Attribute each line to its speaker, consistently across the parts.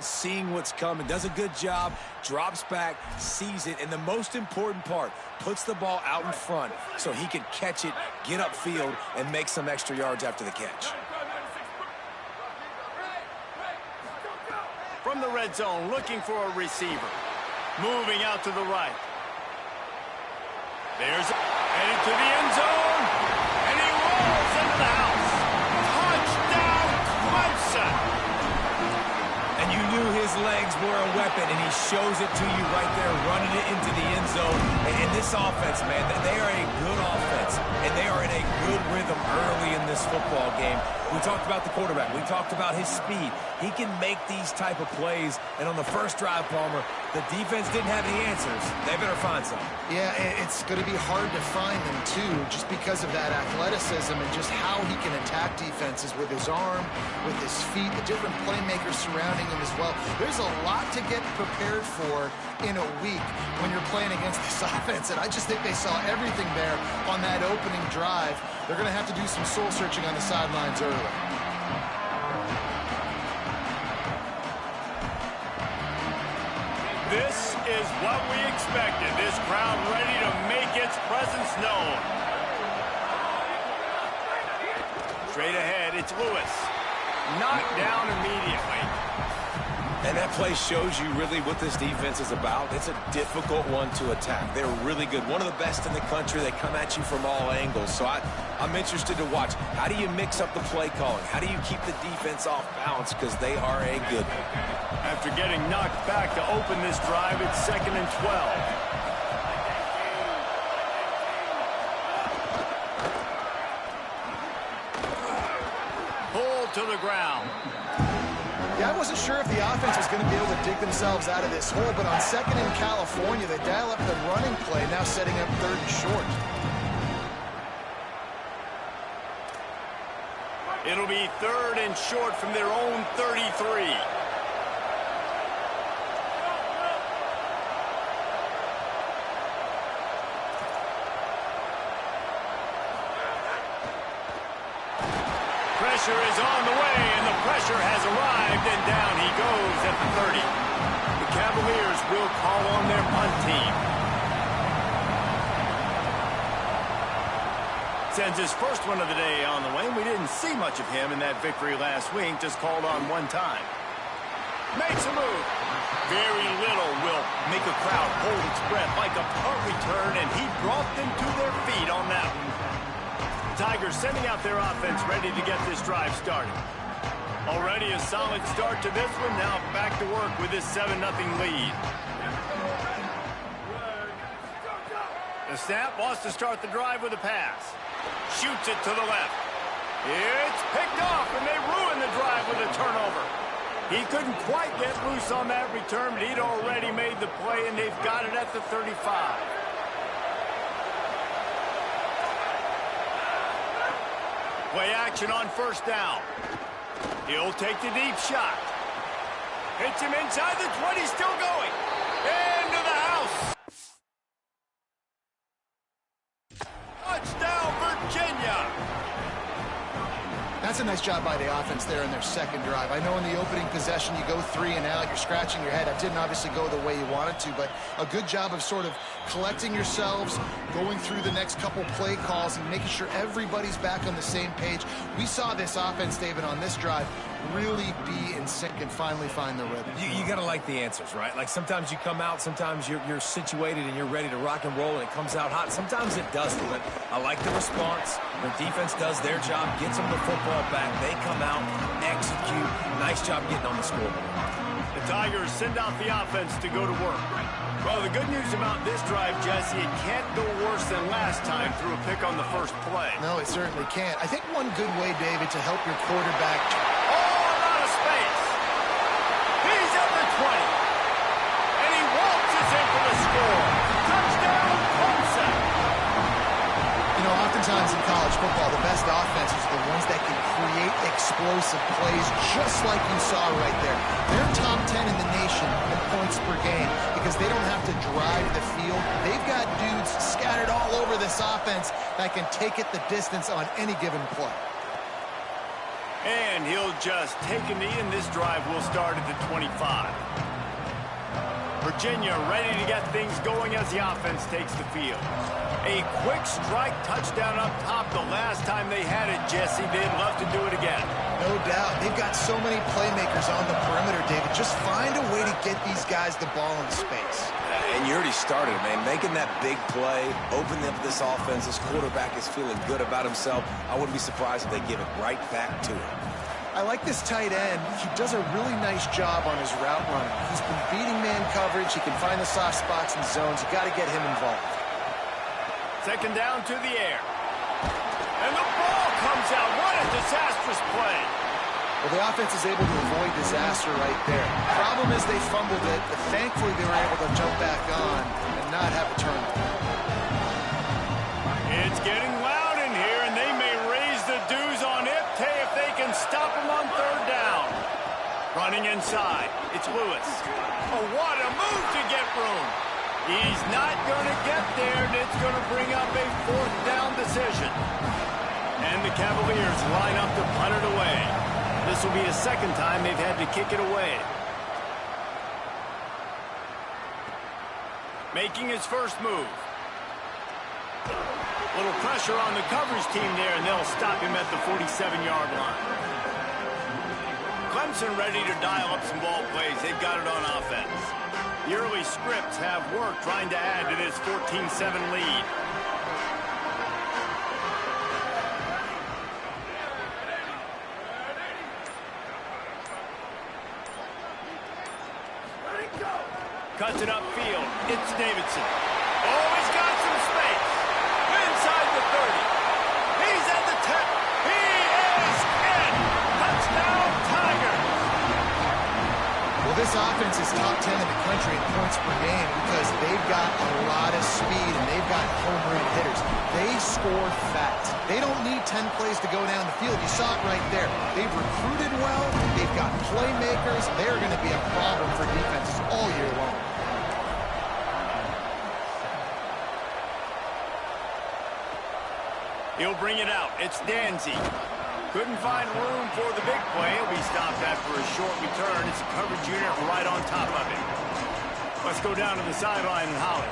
Speaker 1: seeing what's coming, does a good job, drops back, sees it, and the most important part, puts the ball out in front so he can catch it, get upfield, and make some extra yards after the catch.
Speaker 2: From the red zone, looking for a receiver. Moving out to the right. There's headed to the end zone. And he rolls into the house. Touchdown, Clemson.
Speaker 1: And you knew his legs were a weapon, and he shows it to you right there, running it into the end zone. And this offense, man, they are a good offense, and they are in a good rhythm early in this football game. We talked about the quarterback. We talked about his speed. He can make these type of plays. And on the first drive, Palmer, the defense didn't have the answers. They better find something.
Speaker 3: Yeah, it's going to be hard to find them, too, just because of that athleticism and just how he can attack defenses with his arm, with his feet, the different playmakers surrounding him as well. There's a lot to get prepared for in a week when you're playing against this offense. And I just think they saw everything there on that opening drive. They're going to have to do some soul-searching on the sidelines early.
Speaker 2: This is what we expected. This crowd ready to make its presence known. Straight ahead, it's Lewis. Knocked down immediately.
Speaker 1: And that play shows you really what this defense is about. It's a difficult one to attack. They're really good. One of the best in the country. They come at you from all angles. So I'm interested to watch. How do you mix up the play calling? How do you keep the defense off balance? Because they are a good one.
Speaker 2: After getting knocked back to open this drive, it's 2nd and 12. Pulled to the ground.
Speaker 3: Yeah, I wasn't sure if the offense was going to be able to dig themselves out of this hole, but on 2nd in California, they dial up the running play, now setting up 3rd and short.
Speaker 2: It'll be 3rd and short from their own 33. Pressure is on the way, and the pressure has arrived, and down he goes at the 30. The Cavaliers will call on their punt team. Sends his first one of the day on the way. We didn't see much of him in that victory last week, just called on one time. Makes a move. Very little will make a crowd hold its breath like a punt return, and he brought them to their feet on that one. Tigers sending out their offense ready to get this drive started. Already a solid start to this one. Now back to work with this 7-0 lead. The snap wants to start the drive with a pass. Shoots it to the left. It's picked off, and they ruin the drive with a turnover. He couldn't quite get loose on that return, but he'd already made the play, and they've got it at the 35. Play action on 1st down. He'll take the deep shot. Hits him inside the 20, still going. Into the house. Touchdown, Virginia.
Speaker 3: That's a nice job by the offense there in their 2nd drive. I know in the opening possession you go 3 and out, you're scratching your head. That didn't obviously go the way you wanted to, but a good job of sort of collecting yourselves, going through the next couple play calls and making sure everybody's back on the same page. We saw this offense, David, on this drive really be in sync and finally find the rhythm.
Speaker 1: You got to like the answers, right? Like sometimes you come out, sometimes you're situated and you're ready to rock and roll and it comes out hot. Sometimes it doesn't, but I like the response. The defense does their job, gets them the football back. They come out, execute. Nice job getting on the scoreboard.
Speaker 2: The Tigers send out the offense to go to work. Well, the good news about this drive, Jesse, it can't go worse than last time through a pick on the first play.
Speaker 3: No, it certainly can't. I think one good way, David, to help your quarterback.
Speaker 2: Out of space. He's at the 20. And he waltzes in for the score. Touchdown, Clemson.
Speaker 3: You know, oftentimes in college football, the best offenses are the ones that can create explosive plays, just like you saw right there. They're top 10 in the nation in points per game because they don't have to drive the field. They've got dudes scattered all over this offense that can take it the distance on any given play.
Speaker 2: And he'll just take a knee, and this drive will start at the 25. Virginia ready to get things going as the offense takes the field. A quick strike touchdown up top the last time they had it, Jesse. They'd love to do it again.
Speaker 3: No doubt. They've got so many playmakers on the perimeter, David. Just find a way to get these guys the ball in space.
Speaker 1: And you already started, man. Making that big play, opening up this offense. This quarterback is feeling good about himself. I wouldn't be surprised if they give it right back to him.
Speaker 3: I like this tight end. He does a really nice job on his route running. He's been beating man coverage. He can find the soft spots and zones. You got to get him involved.
Speaker 2: Second down to the air. And the ball comes out. What a disastrous play.
Speaker 3: Well, the offense is able to avoid disaster right there. Problem is they fumbled it, but thankfully they were able to jump back on and not have a turnover.
Speaker 2: It's getting loud in here, and they may raise the dues on Ipte if they can stop him on third down. Running inside, it's Lewis. Oh, what a move to get room. He's not going to get there, and it's going to bring up a fourth down decision. And the Cavaliers line up to punt it away. This will be the second time they've had to kick it away. Making his first move. Little pressure on the coverage team there, and they'll stop him at the 47-yard line. Clemson ready to dial up some ball plays. They've got it on offense. The early scripts have worked trying to add to this 14-7 lead. Cuts it upfield. It's Davidson. Oh, he's got some space. Inside the 30. He's at the 10. He is in. Touchdown, Tiger.
Speaker 3: Well, this offense is top 10 in the country in points per game because they've got a lot of speed and they've got home run hitters. They score fast. They don't need 10 plays to go down the field. You saw it right there. They've recruited well. They've got playmakers. They're going to be a problem for defenses all year long.
Speaker 2: He'll bring it out. It's Danzy. Couldn't find room for the big play. He'll be stopped after a short return. It's a coverage unit right on top of it. Let's go down to the sideline and Holly.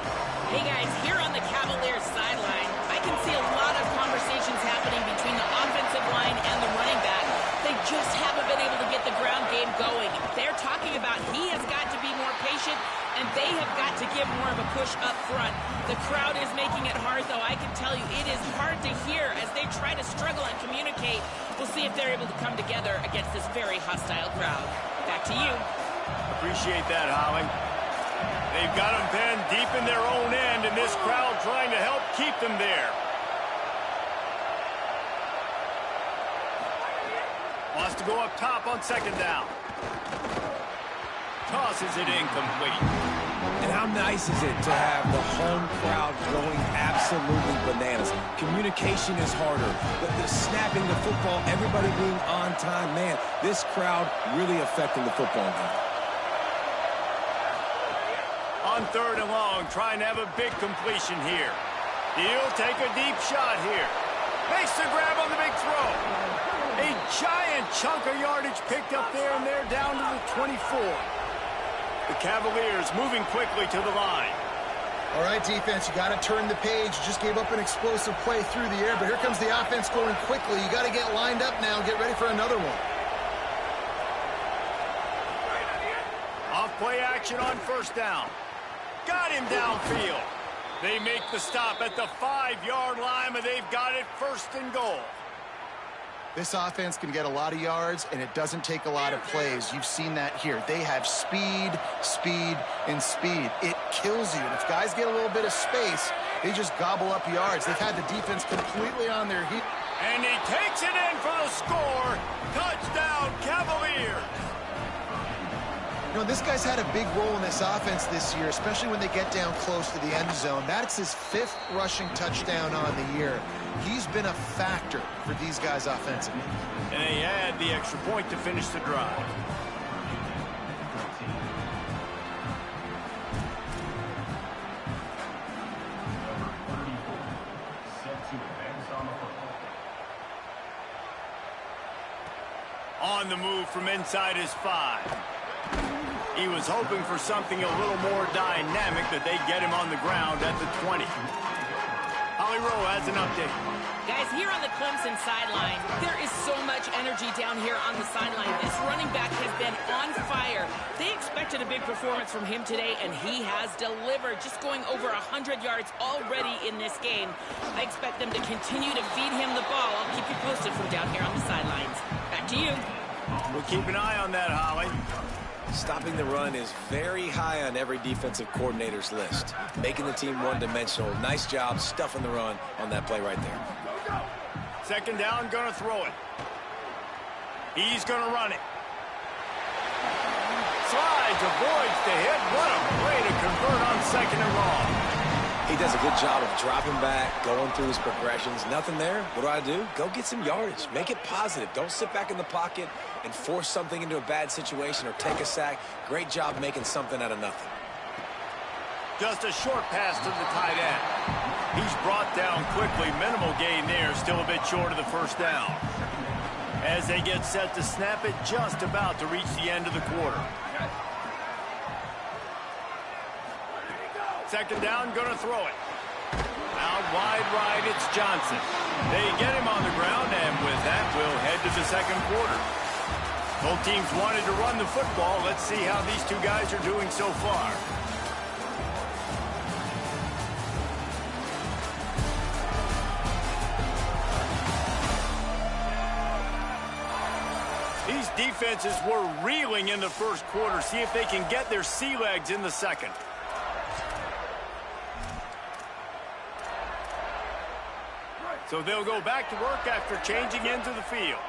Speaker 4: Hey, guys, here on the Cavaliers sideline, I can see a lot of conversations happening between the offensive line and the running back. They just haven't been able to get the ground game going. They're talking about he has got to be more patient, and they have got to give more of a push up front. The crowd is making it hard, though. I can tell you it is hard to hear as they try to struggle and communicate. We'll see if they're able to come together against this very hostile crowd. Back to you.
Speaker 2: Appreciate that, Holly. They've got them pinned deep in their own end, and this crowd trying to help keep them there. Wants to go up top on second down. Tosses it incomplete.
Speaker 1: And how nice is it to have the home crowd going absolutely bananas? Communication is harder. The snapping the football, everybody being on time. Man, this crowd really affecting the football game.
Speaker 2: On third and long, trying to have a big completion here. He'll take a deep shot here. Makes the grab on the big throw. A giant chunk of yardage picked up there, and they're down to the 24. The Cavaliers moving quickly to the line.
Speaker 3: All right, defense, you got to turn the page. You just gave up an explosive play through the air, but here comes the offense going quickly. You got to get lined up now and get ready for another one.
Speaker 2: Off play action on first down. Got him downfield. They make the stop at the 5-yard line, but they've got it first and goal.
Speaker 3: This offense can get a lot of yards, and it doesn't take a lot of plays. You've seen that here. They have speed, speed, and speed. It kills you. And if guys get a little bit of space, they just gobble up yards. They've had the defense completely on their heels.
Speaker 2: And he takes it in for the score. Touchdown, Cavaliers.
Speaker 3: You know, this guy's had a big role in this offense this year, especially when they get down close to the end zone. That's his 5th rushing touchdown on the year. He's been a factor for these guys offensively.
Speaker 2: And they had the extra point to finish the drive. on the move from inside his 5. He was hoping for something a little more dynamic, that they get him on the ground at the 20. Holly Rowe has an update.
Speaker 4: Guys, here on the Clemson sideline, there is so much energy down here on the sideline. This running back has been on fire. They expected a big performance from him today, and he has delivered, just going over 100 yards already in this game. I expect them to continue to feed him the ball. I'll keep you posted from down here on the sidelines. Back to you.
Speaker 2: We'll keep an eye on that, Holly.
Speaker 1: Stopping the run is very high on every defensive coordinator's list. Making the team one-dimensional. Nice job stuffing the run on that play right there.
Speaker 2: Second down, going to throw it. He's going to run it. Slides, avoids the hit. What a play to convert on second and long.
Speaker 1: He does a good job of dropping back, going through his progressions. Nothing there. What do? Go get some yardage. Make it positive. Don't sit back in the pocket and force something into a bad situation or take a sack. Great job making something out of nothing.
Speaker 2: Just a short pass to the tight end. He's brought down quickly. Minimal gain there. Still a bit short of the first down. As they get set to snap it, just about to reach the end of the quarter. Second down, going to throw it. Out wide right, it's Johnson. They get him on the ground, and with that, we'll head to the second quarter. Both teams wanted to run the football. Let's see how these two guys are doing so far. These defenses were reeling in the first quarter. See if they can get their sea legs in the second. So they'll go back to work after changing into the field.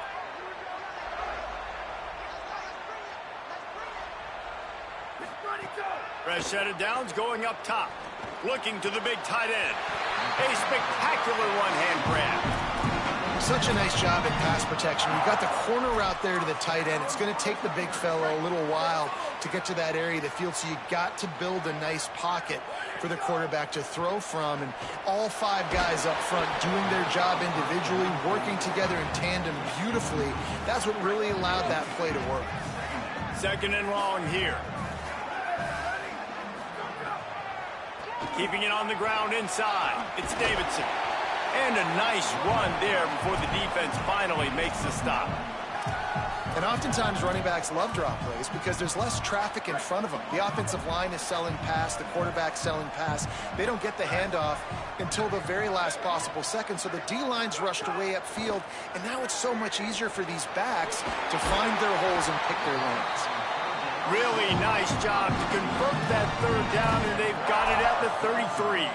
Speaker 2: Fresh set of downs going up top. Looking to the big tight end. A spectacular one-hand grab.
Speaker 3: Such a nice job in pass protection. You've got the corner route there to the tight end. It's going to take the big fella a little while to get to that area of the field, so you got to build a nice pocket for the quarterback to throw from. And all 5 guys up front doing their job individually, working together in tandem beautifully. That's what really allowed that play to work.
Speaker 2: Second and long here. Keeping it on the ground inside. It's Davidson. And a nice run there before the defense finally makes the stop.
Speaker 3: And oftentimes running backs love drop plays because there's less traffic in front of them. The offensive line is selling pass, the quarterback's selling pass. They don't get the handoff until the very last possible second, so the D-line's rushed away upfield, and now it's so much easier for these backs to find their holes and pick their lanes.
Speaker 2: Really nice job to convert that third down, and they've got it at the 33.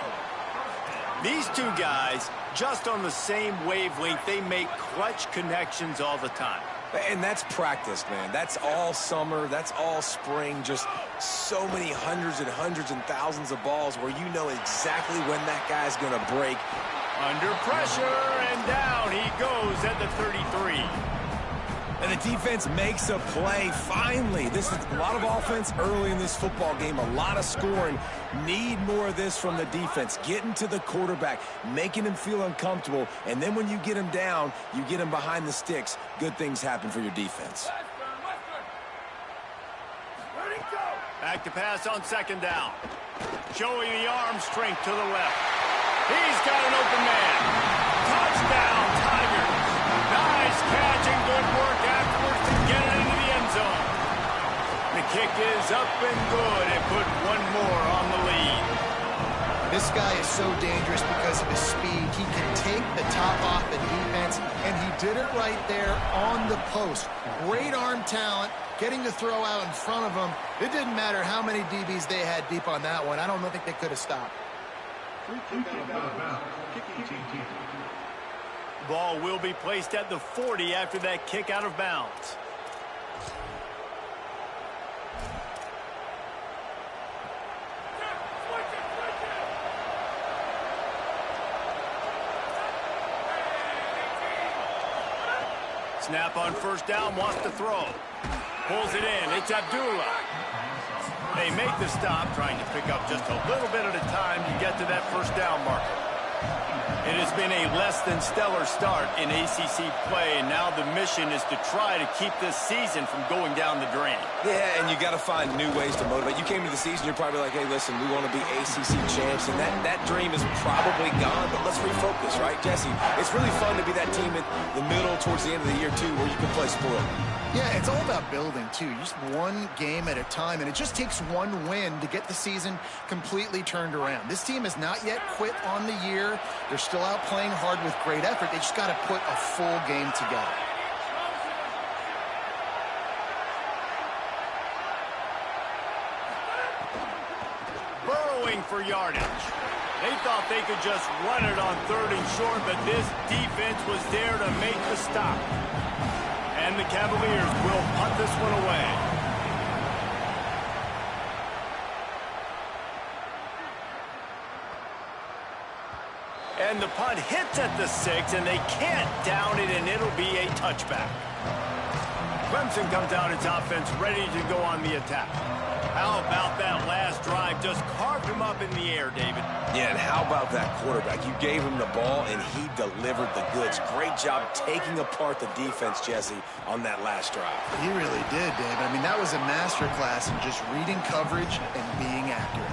Speaker 2: These two guys, just on the same wavelength, they make clutch connections all the time.
Speaker 1: And that's practice, man. That's all summer. That's all spring. Just so many hundreds and thousands of balls where you know exactly when that guy's going to break.
Speaker 2: Under pressure, and down he goes at the 33.
Speaker 1: And the defense makes a play, finally. This is a lot of offense early in this football game, a lot of scoring. Need more of this from the defense. Getting to the quarterback, making him feel uncomfortable, and then when you get him down, you get him behind the sticks. Good things happen for your defense.
Speaker 2: Back to pass on second down. Showing the arm strength to the left. He's got an open man. Touchdown, Tigers. Nice catch and good work afterwards to get it into the end zone. The kick is up and good and put one more on the lead.
Speaker 3: This guy is so dangerous because of his speed. He can take the top off the defense, and he did it right there on the post. Great arm talent, getting the throw out in front of him. It didn't matter how many DBs they had deep on that one. I don't think they could have stopped.
Speaker 2: Ball will be placed at the 40 after that kick out of bounds. Snap on first down, wants to throw. Pulls it in, it's Abdullah. They make the stop, trying to pick up just a little bit at a time to get to that first down marker. It has been a less than stellar start in ACC play, and now the mission is to try to keep this season from going down the drain.
Speaker 1: Yeah, and you got to find new ways to motivate. You came to the season, you're probably like, hey, listen, we want to be ACC champs, and that dream is probably gone, but let's refocus, right, Jesse? It's really fun to be that team in the middle towards the end of the year, too, where you can play spoiled.
Speaker 3: Yeah, it's all about building, too. Just one game at a time, and it just takes one win to get the season completely turned around. This team has not yet quit on the year. They're still out playing hard with great effort. They just got to put a full game together.
Speaker 2: Burrowing for yardage. They thought they could just run it on 3rd and short, but this defense was there to make the stop. And the Cavaliers will punt this one away. And the punt hits at the 6, and they can't down it, and it'll be a touchback. Clemson comes out its offense ready to go on the attack. How about that last drive? Just carved him up in the air, David.
Speaker 1: Yeah, and how about that quarterback? You gave him the ball, and he delivered the goods. Great job taking apart the defense, Jesse, on that last drive.
Speaker 3: He really did, David. I mean, that was a masterclass in just reading coverage and being accurate.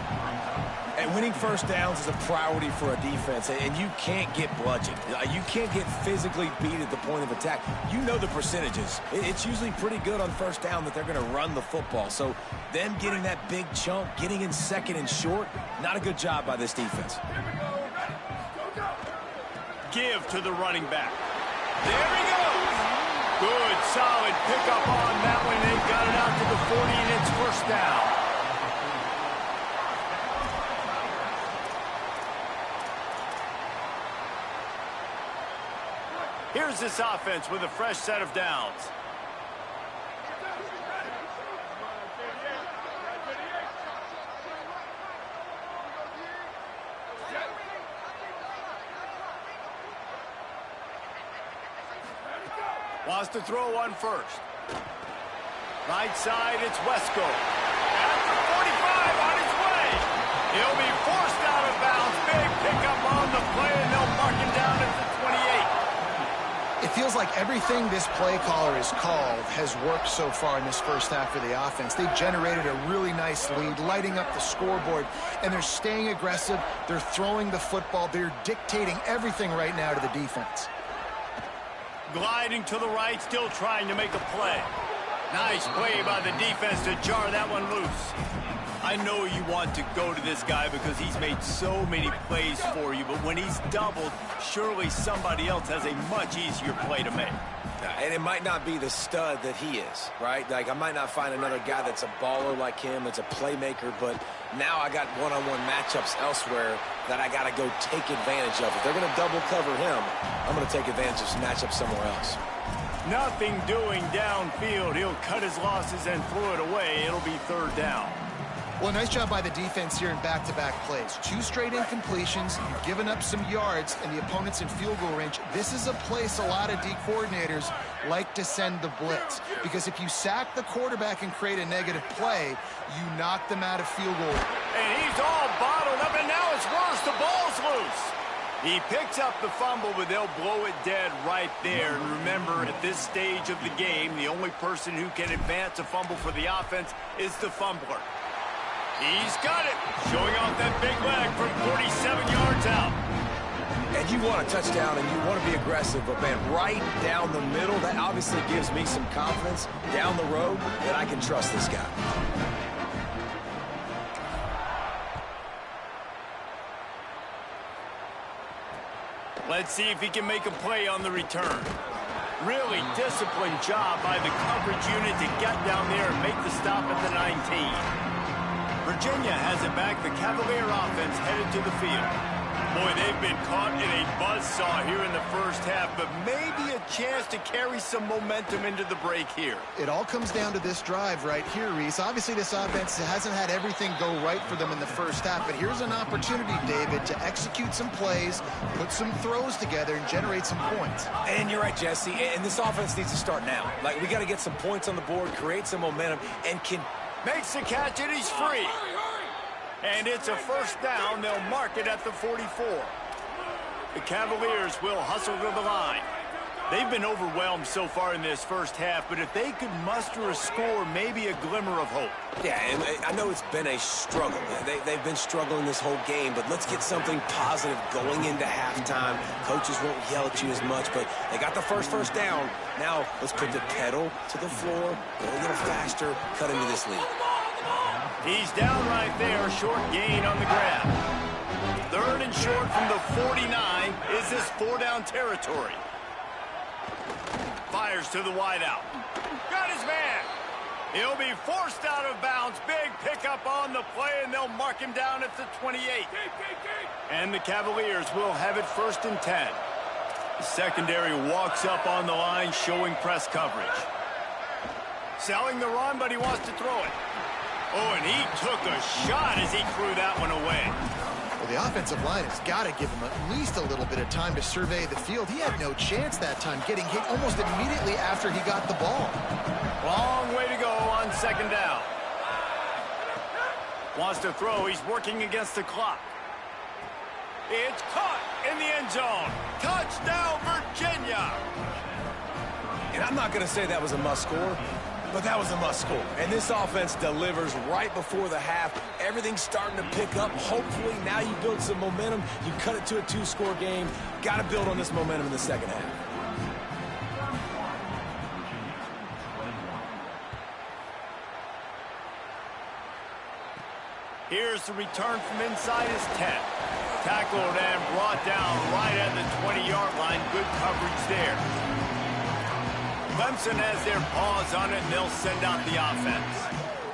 Speaker 1: And winning first downs is a priority for a defense, and you can't get bludgeoned. You can't get physically beat at the point of attack. You know the percentages. It's usually pretty good on first down that they're going to run the football. So them getting that big chunk, getting in 2nd and short, not a good job by this defense.
Speaker 2: Give to the running back. There he goes. Good, solid pickup on that one. They got it out to the 40, and it's first down. Here's this offense with a fresh set of downs. Wants to throw one first. Right side, it's Wesco. At the 45 on his way. He'll be forced out of bounds. Big pickup on the play, and they'll mark him down at the 28.
Speaker 3: It feels like everything this play caller has called has worked so far in this first half for the offense. They've generated a really nice lead, lighting up the scoreboard, and they're staying aggressive. They're throwing the football. They're dictating everything right now to the defense.
Speaker 2: Gliding to the right, still trying to make a play. Nice play by the defense to jar that one loose. I know you want to go to this guy because he's made so many plays for you, but when he's doubled, surely somebody else has a much easier play to make.
Speaker 1: And it might not be the stud that he is, right? Like, I might not find another guy that's a baller like him, that's a playmaker, but now I got one-on-one matchups elsewhere that I got to go take advantage of. If they're going to double cover him, I'm going to take advantage of some matchups somewhere else.
Speaker 2: Nothing doing downfield. He'll cut his losses and throw it away. It'll be 3rd down.
Speaker 3: Well, nice job by the defense here in back-to-back plays. 2 straight incompletions, you've given up some yards, and the opponent's in field goal range. This is a place a lot of D coordinators like to send the blitz, because if you sack the quarterback and create a negative play, you knock them out of field goal.
Speaker 2: And he's all bottled up, and now it's worse. The ball's loose. He picks up the fumble, but they'll blow it dead right there. And remember, at this stage of the game, the only person who can advance a fumble for the offense is the fumbler. He's got it, showing off that big leg from 47 yards out.
Speaker 1: And you want a touchdown, and you want to be aggressive, but, man, right down the middle, that obviously gives me some confidence down the road that I can trust this guy.
Speaker 2: Let's see if he can make a play on the return. Really disciplined job by the coverage unit to get down there and make the stop at the 19. Virginia has it back. The Cavalier offense headed to the field. Boy, they've been caught in a buzzsaw here in the first half, but maybe a chance to carry some momentum into the break here.
Speaker 3: It all comes down to this drive right here, Reese. Obviously, this offense hasn't had everything go right for them in the first half, but here's an opportunity, David, to execute some plays, put some throws together, and generate some points.
Speaker 1: And you're right, Jesse, and this offense needs to start now. Like, we got to get some points on the board, create some momentum, and
Speaker 2: makes the catch, and he's free. And it's a first down. They'll mark it at the 44. The Cavaliers will hustle to the line. They've been overwhelmed so far in this first half, but if they could muster a score, maybe a glimmer of hope.
Speaker 1: Yeah, and I know it's been a struggle. They've been struggling this whole game, but let's get something positive going into halftime. Coaches won't yell at you as much, but they got the first down. Now, let's put the pedal to the floor, go a little faster, cut into this lead.
Speaker 2: He's down right there, short gain on the grab. 3rd and short from the 49. Is this 4-down territory? Fires to the wideout. Got his man. He'll be forced out of bounds. Big pickup on the play, and they'll mark him down at the 28. And the Cavaliers will have it 1st and 10. The secondary walks up on the line, showing press coverage. Selling the run, but he wants to throw it. Oh, and he took a shot as he threw that one away.
Speaker 3: Well, the offensive line has got to give him at least a little bit of time to survey the field. He had no chance that time, getting hit almost immediately after he got the ball.
Speaker 2: Long way to go on 2nd down. Wants to throw. He's working against the clock. It's caught in the end zone. Touchdown, Virginia.
Speaker 1: And I'm not going to say that was a must score, but that was a must score. And this offense delivers right before the half. Everything's starting to pick up. Hopefully now you build some momentum. You cut it to a 2-score game. Got to build on this momentum in the second half.
Speaker 2: Here's the return from inside his 10. Tackled and brought down right at the 20-yard line. Good coverage there. Clemson has their paws on it, and they'll send out the offense.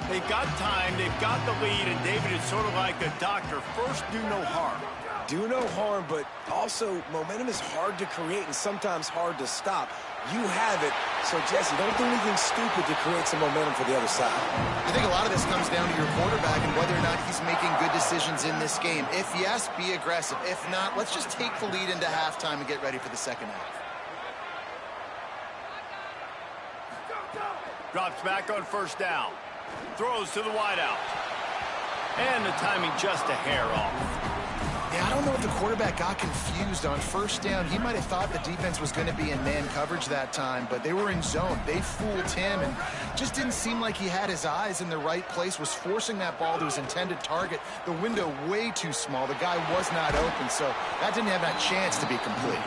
Speaker 2: They've got time, they've got the lead, and David is sort of like a doctor. First, do no harm.
Speaker 1: Do no harm, but also momentum is hard to create and sometimes hard to stop. You have it, so Jesse, don't do anything stupid to create some momentum for the other side.
Speaker 3: I think a lot of this comes down to your quarterback and whether or not he's making good decisions in this game. If yes, be aggressive. If not, let's just take the lead into halftime and get ready for the second half.
Speaker 2: Drops back on 1st down. Throws to the wideout. And the timing just a hair off.
Speaker 3: Yeah, I don't know if the quarterback got confused on 1st down. He might have thought the defense was going to be in man coverage that time, but they were in zone. They fooled him and just didn't seem like he had his eyes in the right place, was forcing that ball to his intended target. The window way too small. The guy was not open, so that didn't have that chance to be complete.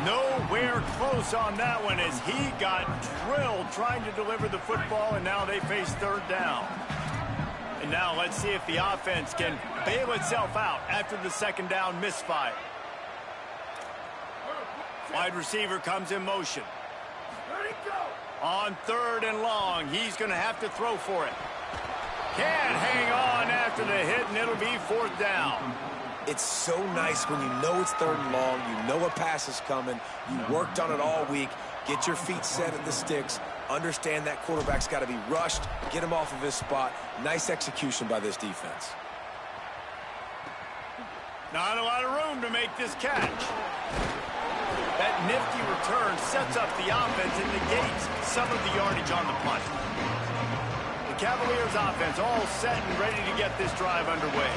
Speaker 2: Nowhere close on that one as he got drilled trying to deliver the football, and now they face 3rd down. And now let's see if the offense can bail itself out after the 2nd down misfire. Wide receiver comes in motion. On 3rd and long, he's going to have to throw for it. Can't hang on after the hit, and it'll be 4th down.
Speaker 1: It's so nice when you know it's 3rd and long, you know a pass is coming, you worked on it all week, get your feet set at the sticks, understand that quarterback's got to be rushed, get him off of his spot. Nice execution by this defense.
Speaker 2: Not a lot of room to make this catch. That nifty return sets up the offense and negates some of the yardage on the punt. The Cavaliers offense all set and ready to get this drive underway.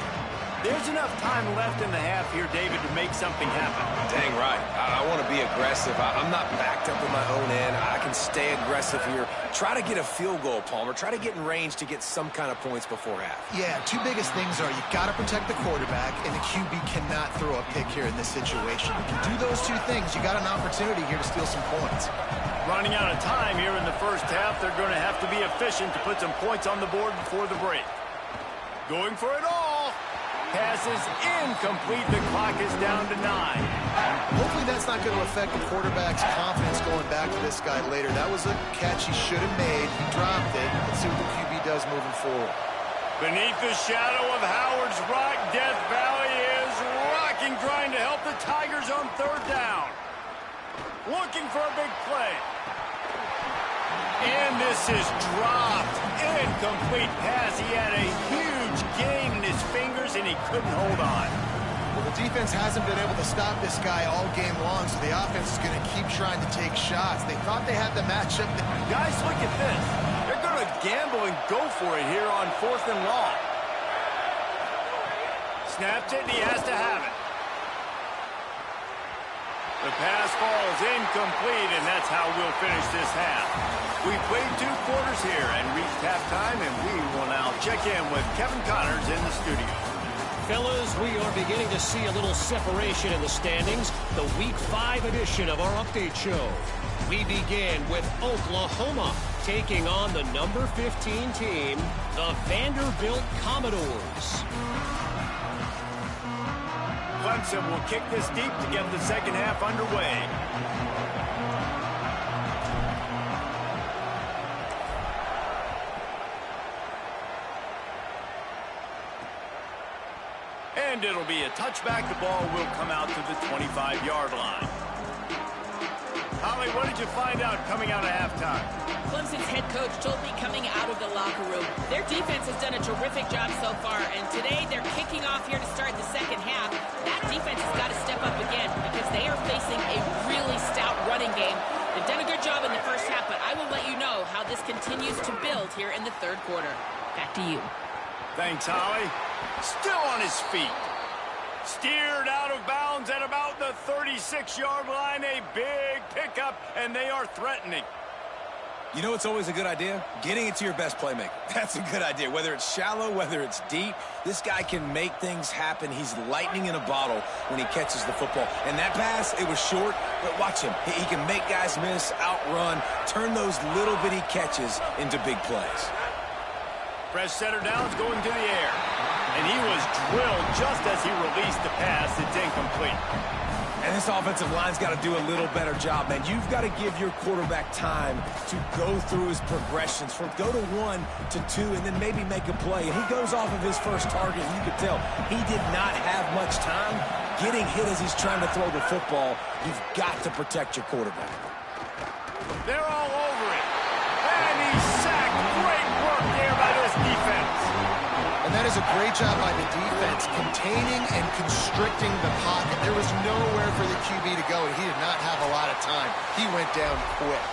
Speaker 2: There's enough time left in the half here, David, to make something happen.
Speaker 1: Dang right. I want to be aggressive. I'm not backed up in my own end. I can stay aggressive here. Try to get a field goal, Palmer. Try to get in range to get some kind of points before half.
Speaker 3: Yeah, 2 biggest things are you got to protect the quarterback, and the QB cannot throw a pick here in this situation. If you do those 2 things, you got an opportunity here to steal some points.
Speaker 2: Running out of time here in the first half, they're going to have to be efficient to put some points on the board before the break. Going for it all. Pass is incomplete. The clock is down to 9.
Speaker 3: Hopefully that's not going to affect the quarterback's confidence going back to this guy later. That was a catch he should have made. He dropped it. Let's see what the QB does moving forward.
Speaker 2: Beneath the shadow of Howard's Rock, Death Valley is rocking, trying to help the Tigers on 3rd down. Looking for a big play. And this is dropped. Incomplete pass. He had a huge gain in his fingers, and he couldn't hold on.
Speaker 3: Well, the defense hasn't been able to stop this guy all game long, so the offense is going to keep trying to take shots. They thought they had the matchup.
Speaker 2: Guys, look at this. They're going to gamble and go for it here on 4th and long. Snapped it, and he has to have it. The pass falls incomplete, and that's how we'll finish this half. We've played 2 quarters here and reached halftime, and we will now check in with Kevin Connors in the studio.
Speaker 5: Fellas, we are beginning to see a little separation in the standings. The Week 5 edition of our update show. We begin with Oklahoma taking on the number 15 team, the Vanderbilt Commodores.
Speaker 2: Clemson will kick this deep to get the second half underway. And it'll be a touchback. The ball will come out to the 25-yard line. Holly, what did you find out coming out of halftime?
Speaker 4: Clemson's head coach told me coming out of the locker room, their defense has done a terrific job so far, and today they're kicking off here to start the second half. That defense has got to step up again because they are facing a really stout running game. They've done a good job in the first half, but I will let you know how this continues to build here in the third quarter. Back to you.
Speaker 2: Thanks, Holly. Still on his feet. Steered out of bounds at about the 36-yard line. A big pickup, and they are threatening.
Speaker 1: You know it's always a good idea? Getting it to your best playmaker. That's a good idea. Whether it's shallow, whether it's deep, this guy can make things happen. He's lightning in a bottle when he catches the football. And that pass, it was short, but watch him. He can make guys miss, outrun, turn those little bitty catches into big plays.
Speaker 2: Fresh center downs going to the air. And he was drilled just as he released the pass. It's incomplete.
Speaker 1: And this offensive line's got to do a little better job, man. You've got to give your quarterback time to go through his progressions from go to 1 to 2 and then maybe make a play. And he goes off of his first target, and you can tell he did not have much time getting hit as he's trying to throw the football. You've got to protect your quarterback.
Speaker 2: They're all over it. And he's sacked. Great work there by this defense.
Speaker 3: And that is a great job by the defense, containing and constricting the pocket. There was nowhere for the QB to go, and he did not have a lot of time. He went down quick.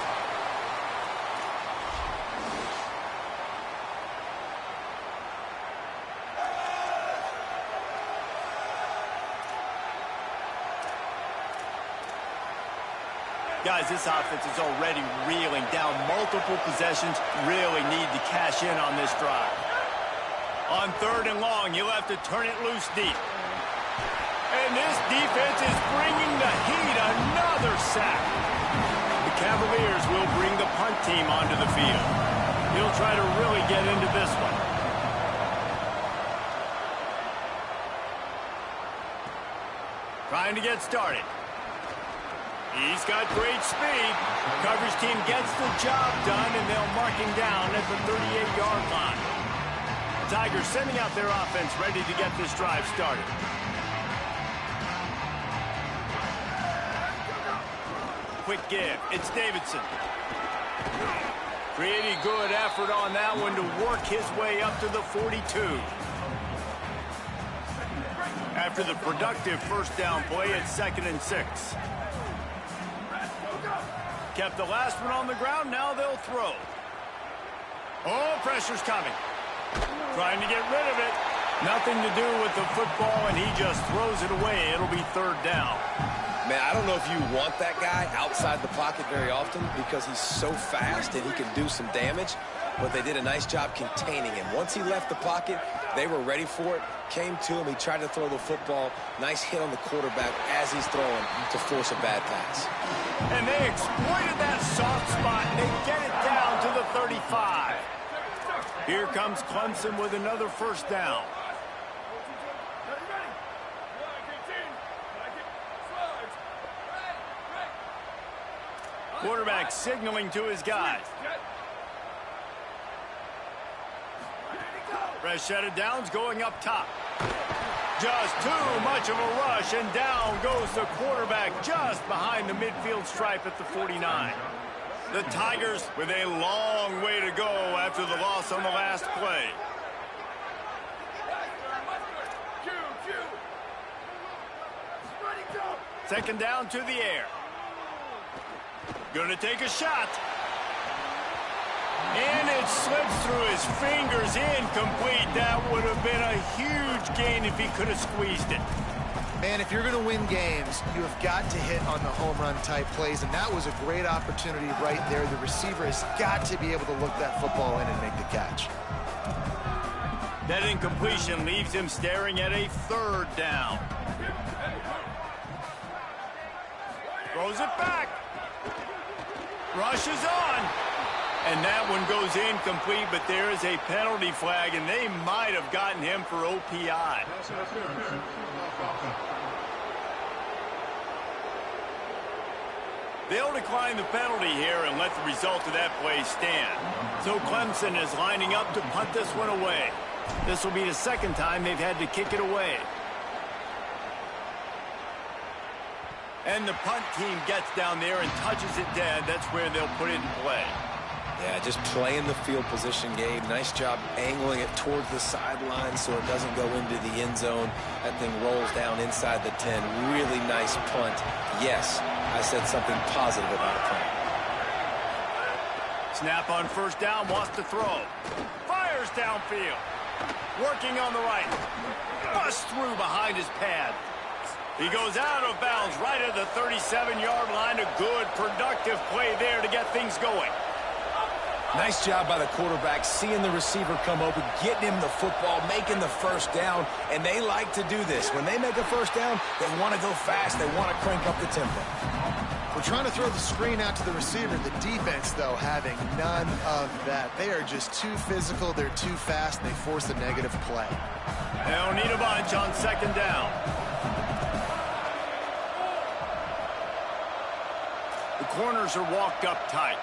Speaker 2: Guys, this offense is already reeling down multiple possessions. Really need to cash in on this drive. On 3rd and long, you'll have to turn it loose deep. And this defense is bringing the heat. Another sack. The Cavaliers will bring the punt team onto the field. He'll try to really get into this one. Trying to get started. He's got great speed. Coverage team gets the job done, and they'll mark him down at the 38-yard line. Tigers sending out their offense ready to get this drive started. Quick give. It's Davidson. Pretty good effort on that one to work his way up to the 42. After the productive first down play, it's 2nd and 6. Kept the last one on the ground. Now they'll throw. Oh, pressure's coming. Trying to get rid of it. Nothing to do with the football, and he just throws it away. It'll be 3rd down.
Speaker 1: Man, I don't know if you want that guy outside the pocket very often because he's so fast and he can do some damage, but they did a nice job containing him. Once he left the pocket, they were ready for it, came to him, he tried to throw the football. Nice hit on the quarterback as he's throwing to force a bad pass.
Speaker 2: And they exploited that soft spot, and they get it down to the 35. Here comes Clemson with another first down. Quarterback signaling to his guys. Fresh set of downs going up top. Just too much of a rush, and down goes the quarterback just behind the midfield stripe at the 49. The Tigers with a long way to go after the loss on the last play. Second down to the air. Going to take a shot. And it slips through his fingers, incomplete. That would have been a huge gain if he could have squeezed it.
Speaker 3: Man, if you're going to win games, you have got to hit on the home run type plays, and that was a great opportunity right there. The receiver has got to be able to look that football in and make the catch.
Speaker 2: That incompletion leaves him staring at a 3rd down. Throws it back. Rushes on. And that one goes incomplete, but there is a penalty flag, and they might have gotten him for OPI. They'll decline the penalty here and let the result of that play stand. So Clemson is lining up to punt this one away. This will be the 2nd time they've had to kick it away. And the punt team gets down there and touches it dead. That's where they'll put it in play.
Speaker 1: Yeah, just playing the field position game. Nice job angling it towards the sideline so it doesn't go into the end zone. That thing rolls down inside the 10. Really nice punt. Yes, I said something positive about a punt.
Speaker 2: Snap on 1st down, wants to throw. Fires downfield. Working on the right. Busts through behind his pad. He goes out of bounds right at the 37-yard line. A good, productive play there to get things going.
Speaker 1: Nice job by the quarterback, seeing the receiver come open, getting him the football, making the 1st down, and they like to do this. When they make a 1st down, they want to go fast. They want to crank up the tempo.
Speaker 3: We're trying to throw the screen out to the receiver. The defense, though, having none of that. They are just too physical. They're too fast, and they force a negative play.
Speaker 2: They'll need a bunch on 2nd down. The corners are walked up tight.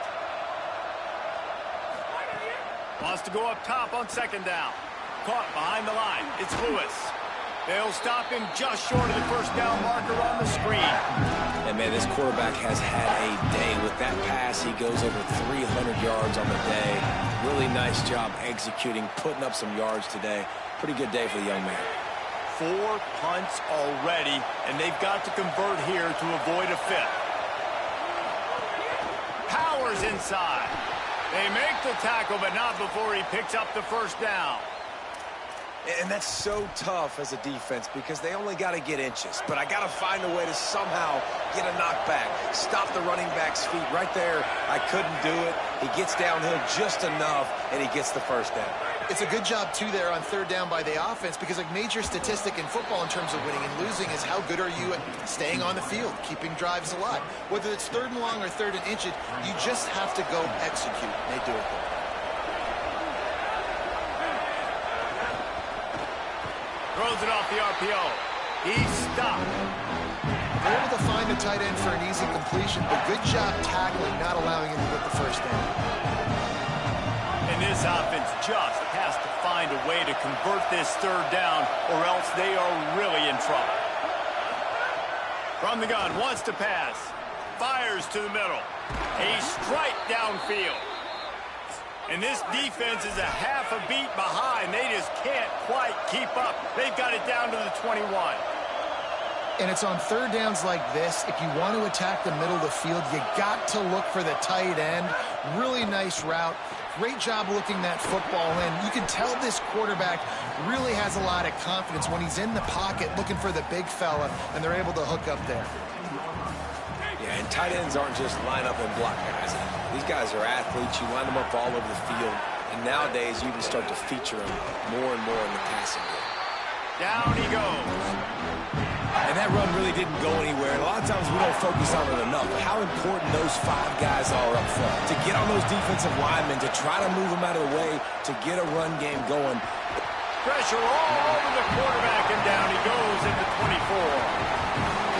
Speaker 2: Wants to go up top on 2nd down. Caught behind the line. It's Lewis. They'll stop him just short of the 1st down marker on the screen.
Speaker 1: And, man, this quarterback has had a day. With that pass, he goes over 300 yards on the day. Really nice job executing, putting up some yards today. Pretty good day for the young man.
Speaker 2: 4 punts already, and they've got to convert here to avoid a 5th. Powers inside. They make the tackle, but not before he picks up the 1st down.
Speaker 1: And that's so tough as a defense because they only got to get inches. But I got to find a way to somehow get a knockback, stop the running back's feet right there. I couldn't do it. He gets downhill just enough, and he gets the 1st down.
Speaker 3: It's a good job, too, there on 3rd down by the offense because a major statistic in football in terms of winning and losing is how good are you at staying on the field, keeping drives alive. Whether it's 3rd and long or 3rd and inches, you just have to go execute. They do it there.
Speaker 2: Throws it off the RPO. He's stopped.
Speaker 3: They're able to find the tight end for an easy completion, but good job tackling, not allowing him to get the 1st down.
Speaker 2: And this offense just has to find a way to convert this 3rd down, or else they are really in trouble. From the gun, wants to pass. Fires to the middle. A strike downfield. And this defense is a half a beat behind. They just can't quite keep up. They've got it down to the 21.
Speaker 3: And it's on 3rd downs like this. If you want to attack the middle of the field, you got to look for the tight end. Really nice route. Great job looking that football in. You can tell this quarterback really has a lot of confidence when he's in the pocket looking for the big fella, and they're able to hook up there.
Speaker 1: Yeah, and tight ends aren't just line up and block guys. These guys are athletes. You line them up all over the field. And nowadays, you can start to feature them more and more in the passing game.
Speaker 2: Down he goes.
Speaker 1: And that run really didn't go anywhere. And a lot of times we don't focus on it enough. But how important those 5 guys are up front. To get on those defensive linemen, to try to move them out of the way, to get a run game going.
Speaker 2: Pressure all over the quarterback, and down he goes at the 24.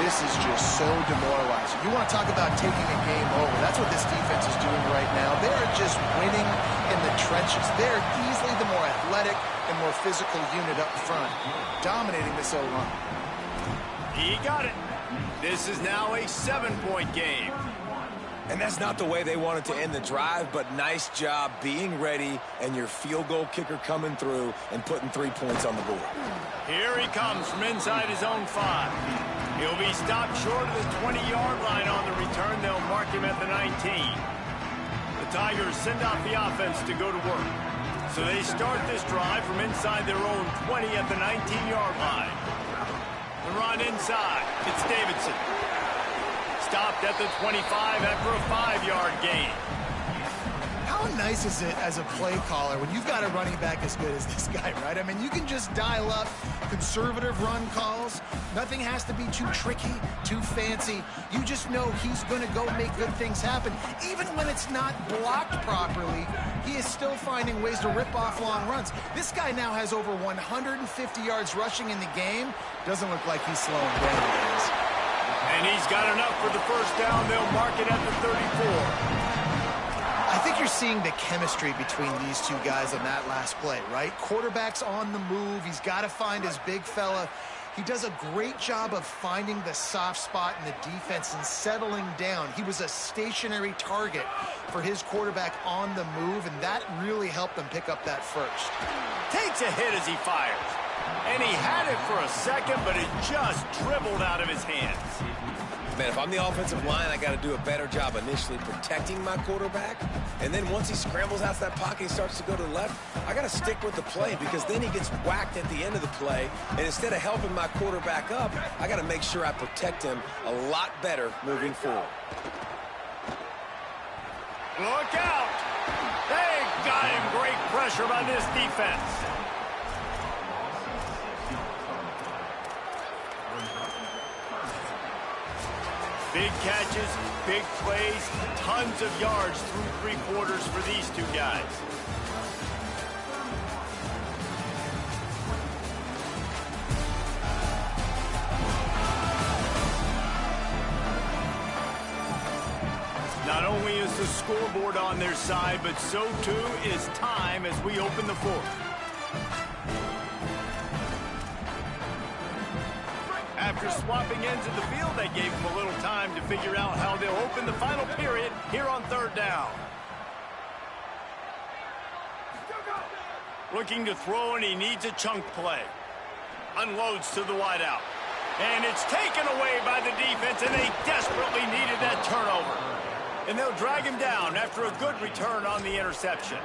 Speaker 3: This is just so demoralizing. You want to talk about taking a game over. That's what this defense is doing right now. They're just winning in the trenches. They're easily the more athletic and more physical unit up front, dominating this O-line.
Speaker 2: He got it. This is now a 7-point game.
Speaker 1: And that's not the way they wanted to end the drive, but nice job being ready and your field goal kicker coming through and putting 3 points on the board.
Speaker 2: Here he comes from inside his own 5. He'll be stopped short of the 20-yard line on the return. They'll mark him at the 19. The Tigers send out the offense to go to work. So they start this drive from inside their own 20 at the 19-yard line. The run inside. It's Davidson. Stopped at the 25 after a 5-yard gain.
Speaker 3: How nice is it as a play caller when you've got a running back as good as this guy, right? I mean, you can just dial up conservative run calls. Nothing has to be too tricky, too fancy. You just know he's going to go make good things happen. Even when it's not blocked properly, he is still finding ways to rip off long runs. This guy now has over 150 yards rushing in the game. Doesn't look like he's slowing down, guys.
Speaker 2: And he's got enough for the first down. They'll mark it at the 34.
Speaker 3: I think you're seeing the chemistry between these two guys on that last play, right? Quarterback's on the move. He's got to find his big fella. He does a great job of finding the soft spot in the defense and settling down. He was a stationary target for his quarterback on the move, and that really helped them pick up that first.
Speaker 2: Takes a hit as he fires. And he had it for a second, but it just dribbled out of his hands.
Speaker 1: Man, if I'm the offensive line, I got to do a better job initially protecting my quarterback. And then once he scrambles out of that pocket, he starts to go to the left, I got to stick with the play because then he gets whacked at the end of the play. And instead of helping my quarterback up, I got to make sure I protect him a lot better moving forward.
Speaker 2: Look out! They got him. Great pressure by this defense. Big catches, big plays, tons of yards through 3 quarters for these two guys. Not only is the scoreboard on their side, but so too is time as we open the fourth. After swapping ends of the field, they gave him a little time to figure out how they'll open the final period here on 3rd down. Looking to throw, and he needs a chunk play. Unloads to the wideout. And it's taken away by the defense, and they desperately needed that turnover. And they'll drag him down after a good return on the interception.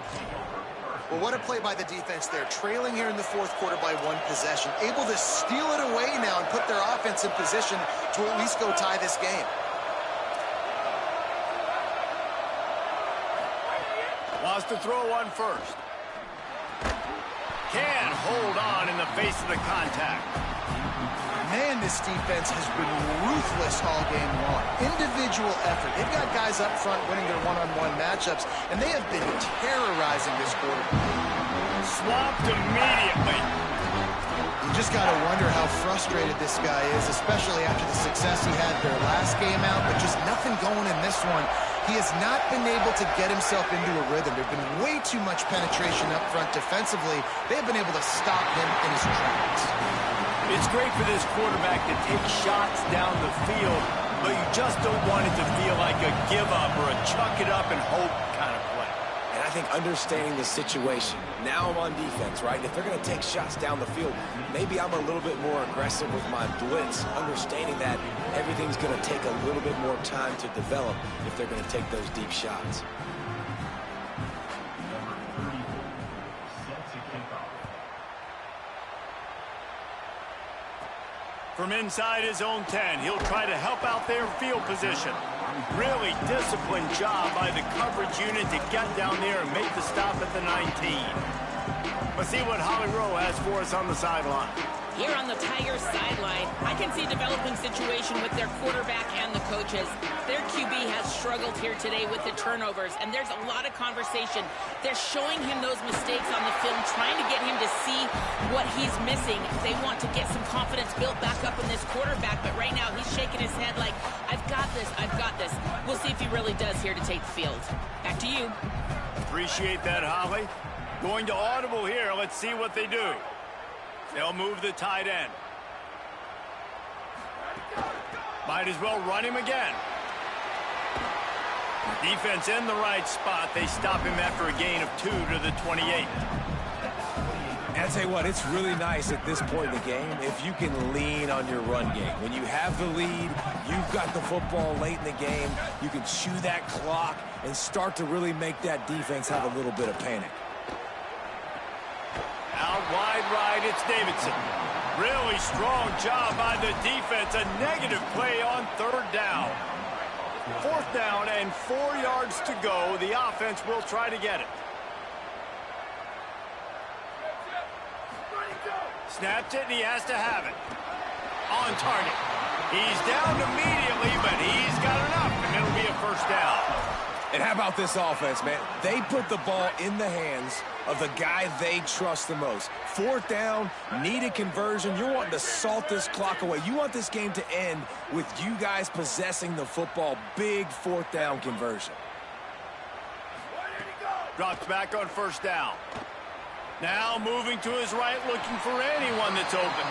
Speaker 3: Well, what a play by the defense there. Trailing here in the 4th quarter by 1 possession. Able to steal it away now and put their offense in position to at least go tie this game.
Speaker 2: Wants to throw on first. Can't hold on in the face of the contact.
Speaker 3: Man, this defense has been ruthless all game long. Individual effort. They've got guys up front winning their one-on-one matchups, and they have been terrorizing this quarter.
Speaker 2: Swapped immediately.
Speaker 3: You just got to wonder how frustrated this guy is, especially after the success he had their last game out, but just nothing going in this one. He has not been able to get himself into a rhythm. There's been way too much penetration up front defensively. They've been able to stop him in his tracks.
Speaker 2: It's great for this quarterback to take shots down the field, but you just don't want it to feel like a give-up or a chuck it up and hope kind of play.
Speaker 1: And I think understanding the situation, now I'm on defense, right? If they're going to take shots down the field, maybe I'm a little bit more aggressive with my blitz, understanding that everything's going to take a little bit more time to develop if they're going to take those deep shots.
Speaker 2: From inside his own 10, he'll try to help out their field position. Really disciplined job by the coverage unit to get down there and make the stop at the 19. Let's see what Holly Rowe has for us on the sideline.
Speaker 4: Here on the Tigers sideline, I can see a developing situation with their quarterback and the coaches. Their QB has struggled here today with the turnovers, and there's a lot of conversation. They're showing him those mistakes on the film, trying to get him to see what he's missing. They want to get some confidence built back up in this quarterback, but right now he's shaking his head like, I've got this, I've got this. We'll see if he really does here to take the field. Back to you.
Speaker 2: Appreciate that, Holly. Going to audible here. Let's see what they do. They'll move the tight end. Might as well run him again. Defense in the right spot. They stop him after a gain of 2 to the 28.
Speaker 1: And I tell you what, it's really nice at this point in the game if you can lean on your run game. When you have the lead, you've got the football late in the game, you can chew that clock and start to really make that defense have a little bit of panic.
Speaker 2: Out wide ride. It's Davidson. Really strong job by the defense. A negative play on third down. Fourth down and 4 yards to go. The offense will try to get it. Snaps it, and he has to have it. On target. He's down immediately, but he's got enough, and it'll be a first down.
Speaker 1: And how about this offense, man? They put the ball in the hands of the guy they trust the most. Fourth down, needed conversion. You're wanting to salt this clock away. You want this game to end with you guys possessing the football. Big fourth down conversion.
Speaker 2: Drops back on first down. Now moving to his right, looking for anyone that's open.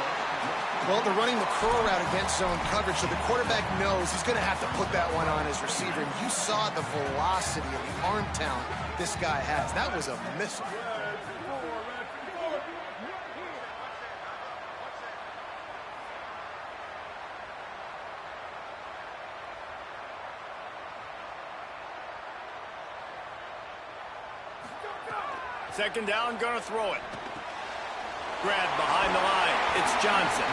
Speaker 3: Well, they're running the curl route against zone coverage, so the quarterback knows he's going to have to put that one on his receiver. And you saw the velocity and the arm talent this guy has. That was a missile.
Speaker 2: Second down, gonna throw it. Grab behind the line. It's Johnson.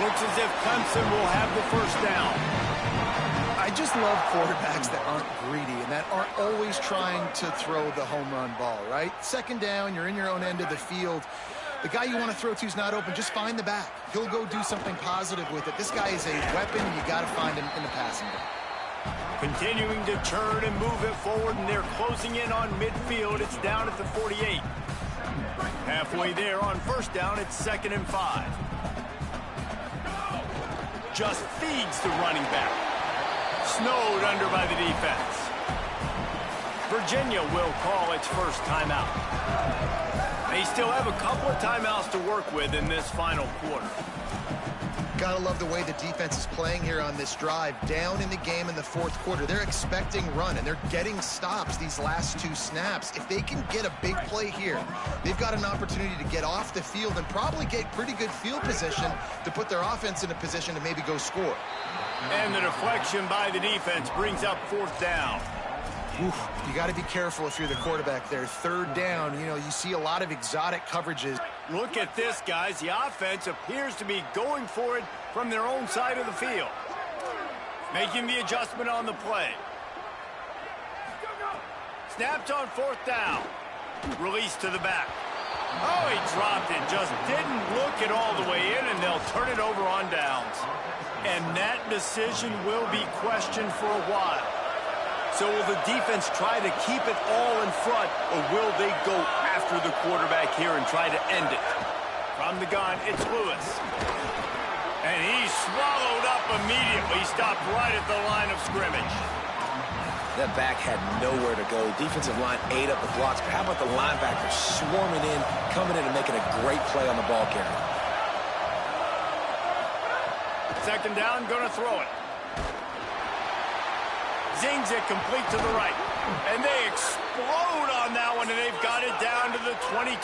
Speaker 2: Looks as if Clemson will have the first down.
Speaker 3: I just love quarterbacks that aren't greedy and that aren't always trying to throw the home run ball, right? Second down, you're in your own end of the field. The guy you want to throw to is not open. Just find the back. He'll go do something positive with it. This guy is a weapon. You got to find him in the passing game.
Speaker 2: Continuing to turn and move it forward, and they're closing in on midfield. It's down at the 48. Halfway there on first down, it's 2nd and 5. Just feeds the running back. Snowed under by the defense. Virginia will call its first timeout. They still have a couple of timeouts to work with in this final quarter.
Speaker 3: Gotta love the way the defense is playing here on this drive. Down in the game in the fourth quarter. They're expecting run, and they're getting stops these last 2 snaps. If they can get a big play here, they've got an opportunity to get off the field and probably get pretty good field position to put their offense in a position to maybe go score.
Speaker 2: And the deflection by the defense brings up 4th down.
Speaker 3: Oof, you got to be careful if you're the quarterback there. 3rd down, you know, you see a lot of exotic coverages.
Speaker 2: Look at this, guys. The offense appears to be going for it from their own side of the field. Making the adjustment on the play. Snapped on 4th down. Release to the back. Oh, he dropped it. Just didn't look it all the way in, and they'll turn it over on downs. And that decision will be questioned for a while. So will the defense try to keep it all in front, or will they go after the quarterback here and try to end it? From the gun, it's Lewis. And he's swallowed up immediately, stopped right at the line of scrimmage.
Speaker 1: That back had nowhere to go. Defensive line ate up the blocks. But how about the linebackers swarming in, coming in and making a great play on the ball carrier?
Speaker 2: 2nd down, gonna throw it. Zings it complete to the right. And they explode on that one, and they've got it down to the 22.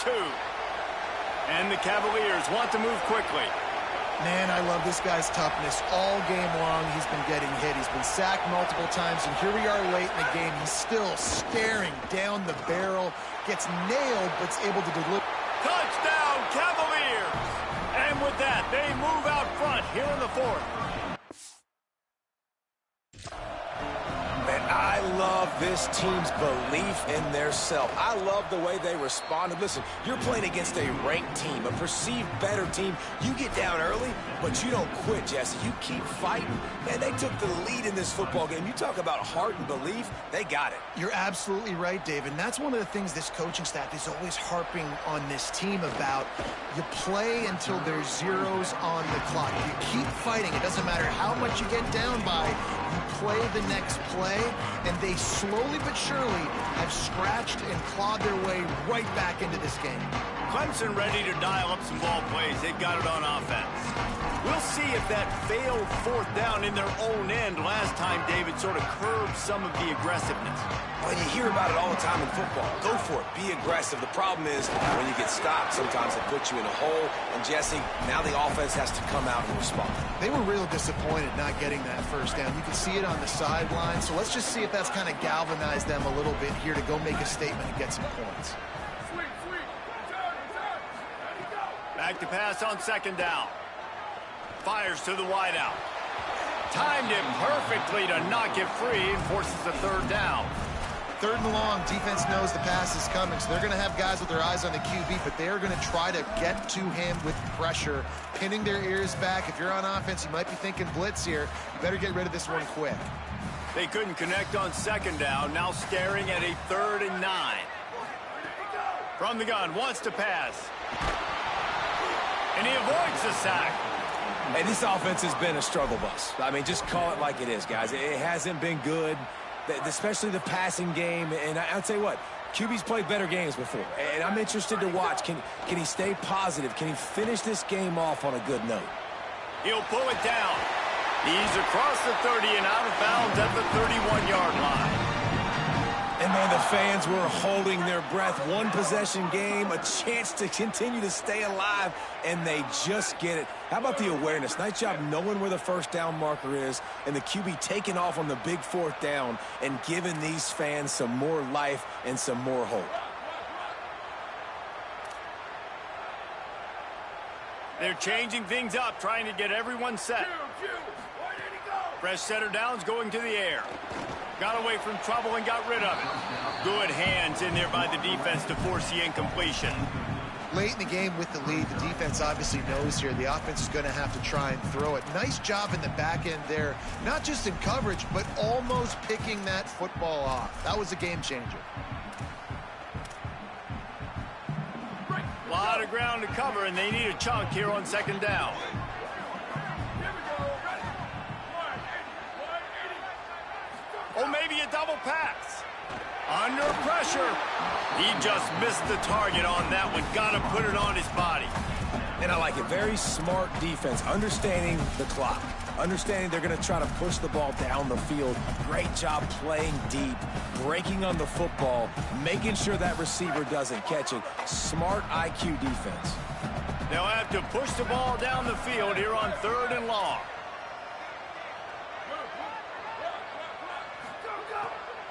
Speaker 2: And the Cavaliers want to move quickly.
Speaker 3: Man, I love this guy's toughness. All game long, he's been getting hit. He's been sacked multiple times, and here we are late in the game. He's still staring down the barrel. Gets nailed, but's able to deliver.
Speaker 2: Touchdown, Cavaliers! And with that, they move out front here in the 4th.
Speaker 1: I love this team's belief in their self. I love the way they responded. Listen, you're playing against a ranked team, a perceived better team. You get down early, but you don't quit, Jesse. You keep fighting, and they took the lead in this football game. You talk about heart and belief, they got it.
Speaker 3: You're absolutely right, Dave, and that's one of the things this coaching staff is always harping on this team about. You play until there's zeros on the clock. You keep fighting. It doesn't matter how much you get down by. You play the next play, and they slowly but surely have scratched and clawed their way right back into this game.
Speaker 2: Clemson ready to dial up some ball plays. They've got it on offense. We'll see if that failed 4th down in their own end last time, David, sort of curbed some of the aggressiveness.
Speaker 1: Well, you hear about it all the time in football. Go for it. Be aggressive. The problem is when you get stopped, sometimes it puts you in a hole. And, Jesse, now the offense has to come out and respond.
Speaker 3: They were real disappointed not getting that first down. You can see it on the sideline. So let's just see if that's kind of galvanized them a little bit here to go make a statement and get some points.
Speaker 2: Back to pass on second down. Fires to the wideout. Timed it perfectly to not get free and forces a third down.
Speaker 3: Third and long, defense knows the pass is coming, so they're going to have guys with their eyes on the QB, but they are going to try to get to him with pressure, pinning their ears back. If you're on offense, you might be thinking blitz here. You better get rid of this one quick.
Speaker 2: They couldn't connect on second down, now staring at a 3rd and 9. From the gun, wants to pass. And he avoids the sack.
Speaker 1: Hey, this offense has been a struggle bus. I mean, just call it like it is, guys. It hasn't been good, especially the passing game. And I'll tell you what, QB's played better games before. And I'm interested to watch. Can he stay positive? Can he finish this game off on a good note?
Speaker 2: He'll pull it down. He's across the 30 and out of bounds at the 31-yard line.
Speaker 1: And, man, the fans were holding their breath. One possession game, a chance to continue to stay alive, and they just get it. How about the awareness? Nice job knowing where the first down marker is, and the QB taking off on the big 4th down and giving these fans some more life and some more hope.
Speaker 2: They're changing things up, trying to get everyone set. Fresh setter downs going to the air. Got away from trouble and got rid of it. Good hands in there by the defense to force the incompletion.
Speaker 3: Late in the game with the lead, the defense obviously knows here the offense is going to have to try and throw it. Nice job in the back end there, not just in coverage, but almost picking that football off. That was a game changer.
Speaker 2: A lot of ground to cover, and they need a chunk here on second down. Oh, maybe a double pass. Under pressure. He just missed the target on that one. Got to put it on his body.
Speaker 1: And I like it. Very smart defense. Understanding the clock. Understanding they're going to try to push the ball down the field. Great job playing deep. Breaking on the football. Making sure that receiver doesn't catch it. Smart IQ defense.
Speaker 2: They'll have to push the ball down the field here on 3rd and long.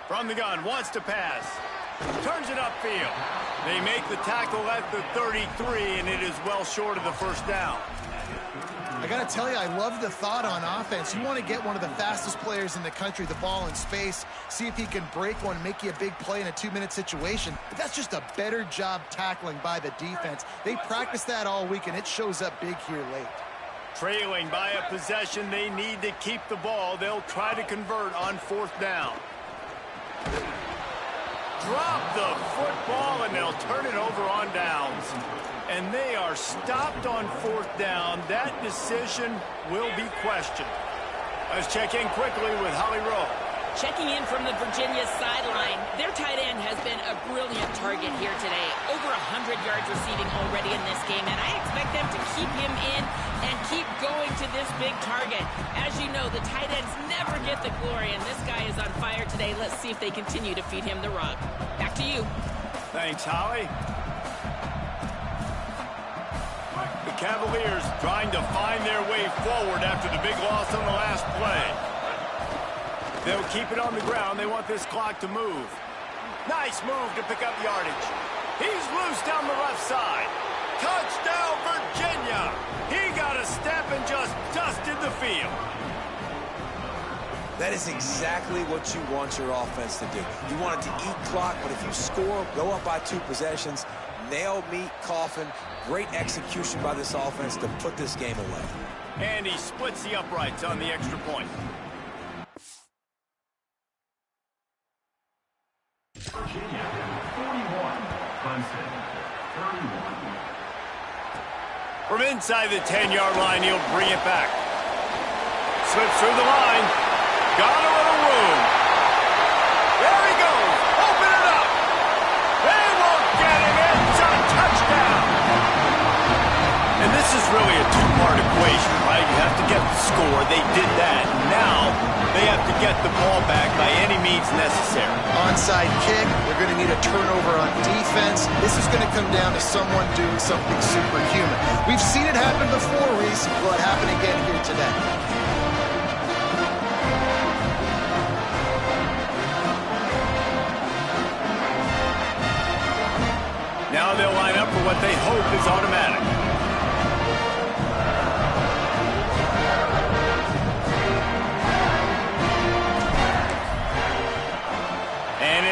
Speaker 2: From the gun, wants to pass. Turns it upfield. They make the tackle at the 33, and it is well short of the first down.
Speaker 3: I got to tell you, I love the thought on offense. You want to get one of the fastest players in the country the ball in space, see if he can break one, make you a big play in a 2-minute situation. But that's just a better job tackling by the defense. They practice that all week, and it shows up big here late.
Speaker 2: Trailing by a possession, they need to keep the ball. They'll try to convert on 4th down. Drop the football, and they'll turn it over on downs. And they are stopped on 4th down. That decision will be questioned. Let's check in quickly with Holly Rowe.
Speaker 4: Checking in from the Virginia sideline, their tight end has been a brilliant target here today. Over 100 yards receiving already in this game, and I expect them to keep him in and keep going to this big target. As you know, the tight ends never get the glory, and this guy is on fire today. Let's see if they continue to feed him the rock. Back to you.
Speaker 2: Thanks, Holly. The Cavaliers trying to find their way forward after the big loss on the last play. They'll keep it on the ground. They want this clock to move. Nice move to pick up yardage. He's loose down the left side. Touchdown, Virginia! He got a step and just dusted the field.
Speaker 1: That is exactly what you want your offense to do. You want it to eat clock, but if you score, go up by 2 possessions, nail, meet, coffin. Great execution by this offense to put this game away.
Speaker 2: And he splits the uprights on the extra point.
Speaker 6: Virginia, 41. Clemson, 31.
Speaker 2: From inside the 10-yard line, he'll bring it back. Slips through the line. Got a little room. There he goes. Open it up. They won't get him. It's a touchdown. And this is really a 2-part equation, right? You have to get the score. They did that. Now they have to get the ball back by any means necessary.
Speaker 3: Onside kick. They're going to need a turnover on defense. This is going to come down to someone doing something superhuman. We've seen it happen before, Reese. Will it happen again here today?
Speaker 2: Now they'll line up for what they hope is automatic.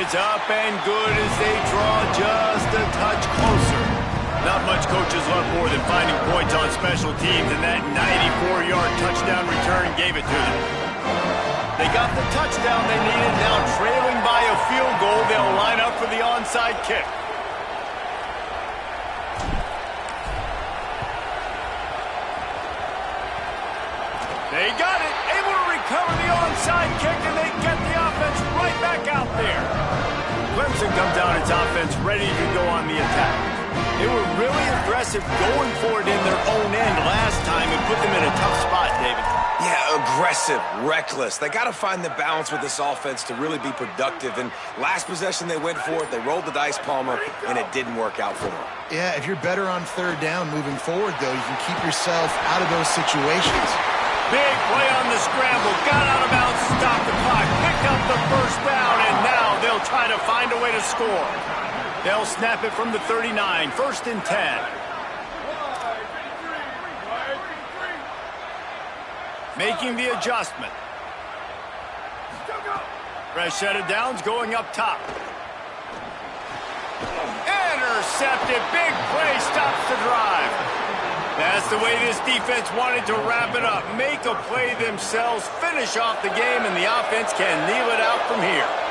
Speaker 2: Hands up and good as they draw just a touch closer. Not much coaches love more than finding points on special teams, and that 94-yard touchdown return gave it to them. They got the touchdown they needed. Now trailing by a field goal, they'll line up for the onside kick. They got it, able to recover the onside kick, and they get the offense right back out there. Clemson comes out its offense ready to go on the attack. They were really aggressive going for it in their own end last time and put them in a tough spot, David.
Speaker 1: Yeah, aggressive, reckless. They got to find the balance with this offense to really be productive. And last possession they went for it, they rolled the dice, Palmer, and it didn't work out for them.
Speaker 3: Yeah, if you're better on third down moving forward, though, you can keep yourself out of those situations.
Speaker 2: Big play on the scramble. Got out of bounds, stopped the clock, picked up the first down, and now they'll try to find a way to score. They'll snap it from the 39, 1st and 10. Making the adjustment. Fresh set of downs going up top. Intercepted. Big play stops the drive. That's the way this defense wanted to wrap it up. Make a play themselves, finish off the game, and the offense can kneel it out from here.